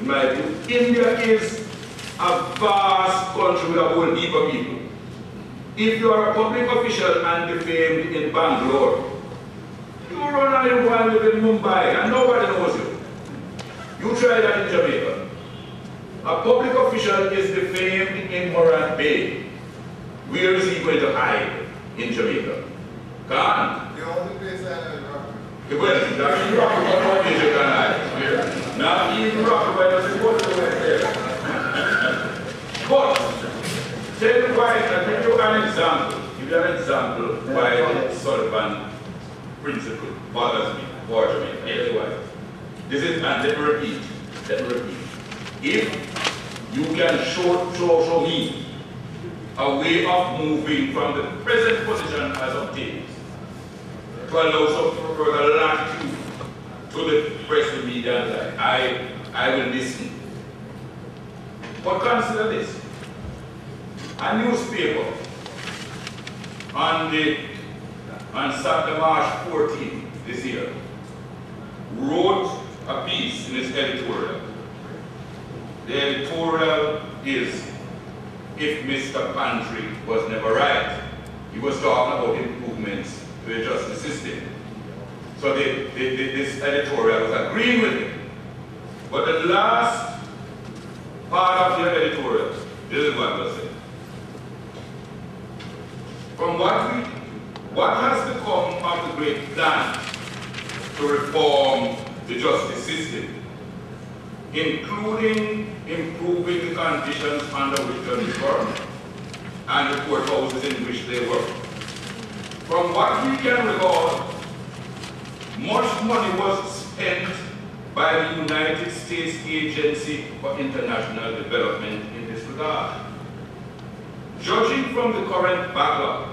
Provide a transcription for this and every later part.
in my view. India is a vast country with a whole heap of people. If you are a public official and defamed in Bangalore, you run and go and live in Mumbai and nobody knows you. You try that in Jamaica. A public official is defamed in Morant Bay. Where is he going to hide in Jamaica? Can't. The only place I know is Rockaway. Well, not in Rockaway, but no place you can hide. Not even Rockaway, doesn't go to there. But, tell you why, I'll give you an example. Give you an example why the Sullivan principle bothers me for Jamaica. I'll tell you why. This is, and let me repeat. If you can show me a way of moving from the present position as obtained to allow some further latitude to the press and media, I will listen. But consider this. A newspaper on Saturday, March 14 this year wrote a piece in its editorial. The editorial is, if Mr. Pantry was never right. He was talking about improvements to the justice system. So this editorial was agreeing with him. But the last part of the editorial, this is what was said. From what has become of the great plan to reform the justice system, including improving the conditions under which judges work and the courthouses in which they work. From what we can recall, much money was spent by the United States Agency for International Development in this regard. Judging from the current backlog,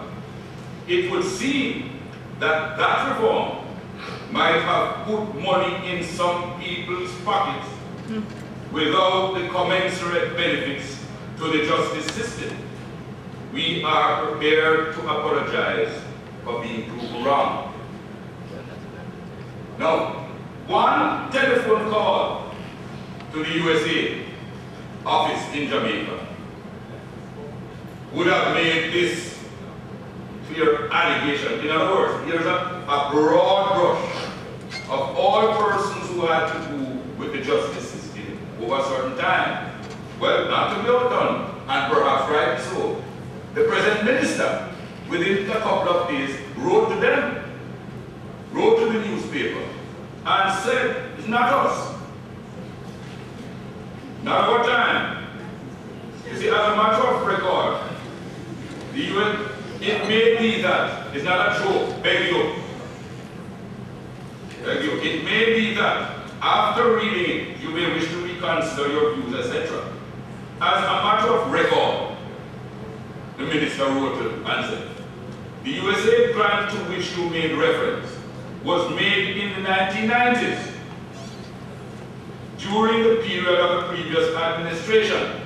it would seem that that reform might have put money in some people's pockets without the commensurate benefits to the justice system. We are prepared to apologize for being proven wrong. Now, one telephone call to the USA office in Jamaica would have made this clear allegation. In other words, here's a broad brush of all persons who had to do with the justice system over a certain time. Well, not to be outdone, and perhaps rightly so. The present minister, within a couple of days, wrote to them, wrote to the newspaper, and said, it's not us. Not our time. You see, as a matter of record, the UN, it may be that, it's not a joke, beg you. It may be that after reading it, you may wish to reconsider your views, etc. As a matter of record, the minister wrote to and said, the USA grant to which you made reference was made in the 1990s, during the period of the previous administration,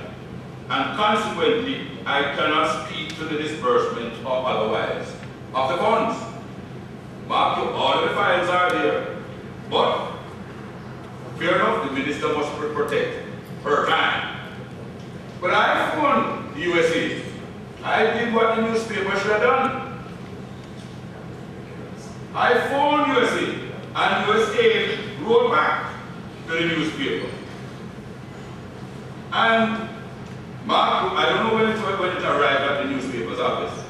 and consequently, I cannot speak to the disbursement or otherwise of the funds. Mark, all the files are there, but fair enough, the minister must protect her time. But I phoned the USA. I did what the newspaper should have done. I phoned USA, and USA wrote back to the newspaper. And Mark, I don't know when it arrived at the newspaper's office,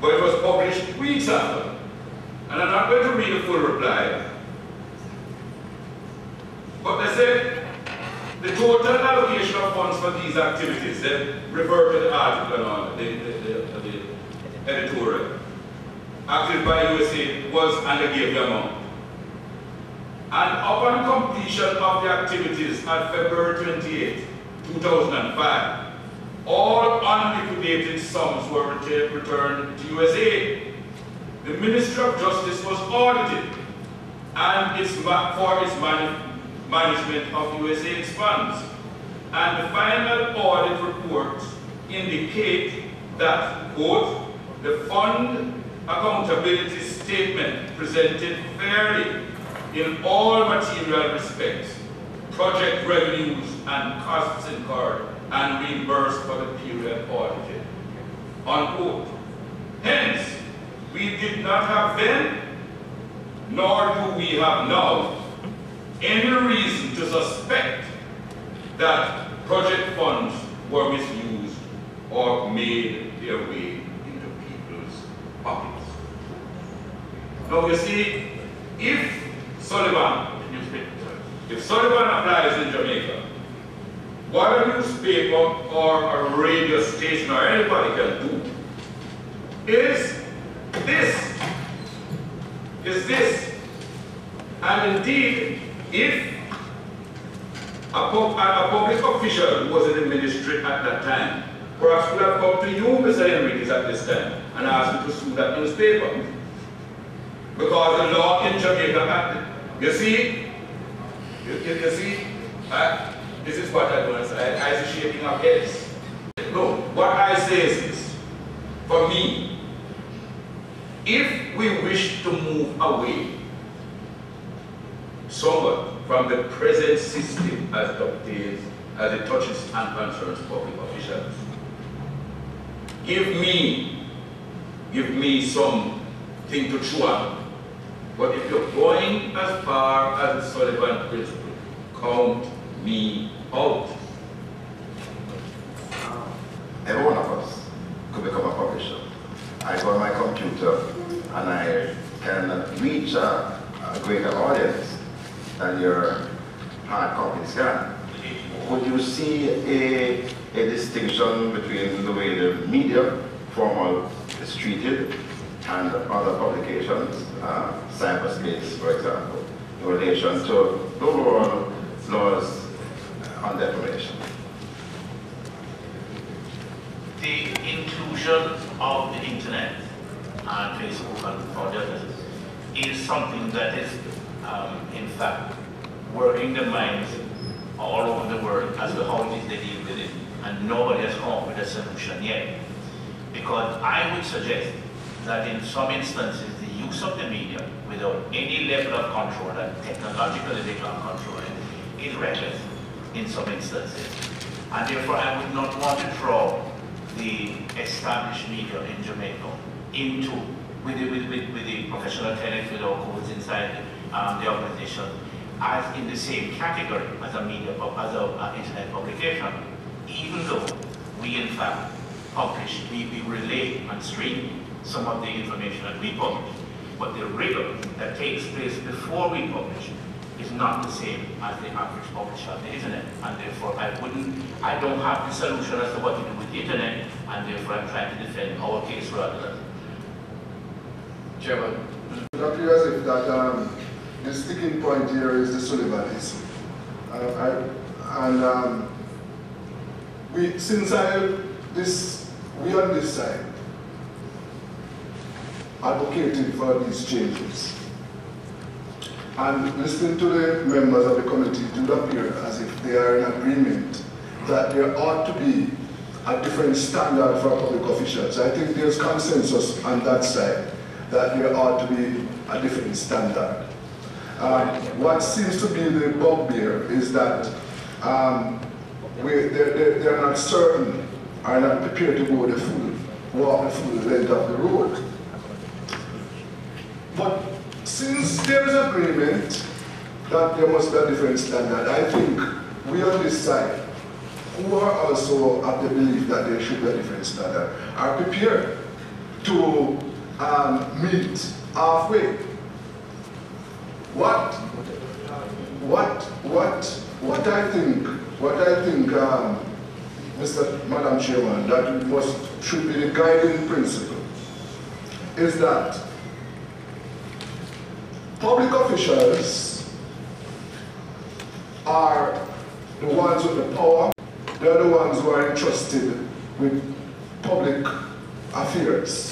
but it was published weeks after. And I'm not going to read the full reply. But they said the total allocation of funds for these activities, they refer to the article on the editorial, acted by USA was, and they gave the amount. And upon completion of the activities at February 28, 2005, all unliquidated sums were returned to USA. The Ministry of Justice was audited, and for its management of USAID's funds. And the final audit reports indicate that, quote, the fund accountability statement presented fairly in all material respects, project revenues and costs incurred and reimbursed for the period audited. Unquote. Hence, we did not have then, nor do we have now, any reason to suspect that project funds were misused or made their way into people's pockets. Now you see, if Sullivan applies in Jamaica, what a newspaper or a radio station or anybody can do is this. And indeed, if a public official who was in the ministry at that time perhaps would have come to you, Mr. Henriquez, at this time and asked you to sue that newspaper. Because the law in Jamaica, you see, this is what I want to say. I see shaking of heads. No, what I say is this. For me, if we wish to move away somewhat from the present system as it obtains, as it touches and concerns public officials, give me something to chew on. But if you're going as far as the Sullivan principle, count me out. Every one of us could become a publisher. I go on my computer and I can reach a greater audience than your hard copies can. Would you see a distinction between the way the media formal is treated and other publications, cyberspace, for example, in relation to the overall laws on defamation? The inclusion of the internet and Facebook and others is something that is, in fact, working the minds all over the world as to how it is they deal with it, and nobody has come up with a solution yet. Because I would suggest that in some instances, the use of the media without any level of control, and technological level of control, is reckless in some instances. And therefore, I would not want to draw the established media in Jamaica into, with the professional tenants, with our codes inside the organization, as in the same category as a media, as an internet publication, even though we in fact publish, we relay and stream some of the information that we publish. But the rigor that takes place before we publish is not the same as the average publisher on the internet. And therefore I don't have the solution as to what to do with the internet, and therefore I'm trying to defend our case rather than. Chairman. It appears as if that the sticking point here is the Sullivanism. We on this side advocated for these changes. And listening to the members of the committee, it would appear as if they are in agreement that there ought to be a different standard for public officials. I think there's consensus on that side that there ought to be a different standard. What seems to be the bugbear is that they're not certain, are not prepared to walk the full length of the road. But since there is agreement that there must be a different standard, I think we on this side, who are also of the belief that there should be a different standard, are prepared to meet halfway. What I think, Madam Chairman, that should be the guiding principle is that public officials are the ones with the power. They're the ones who are entrusted with public affairs.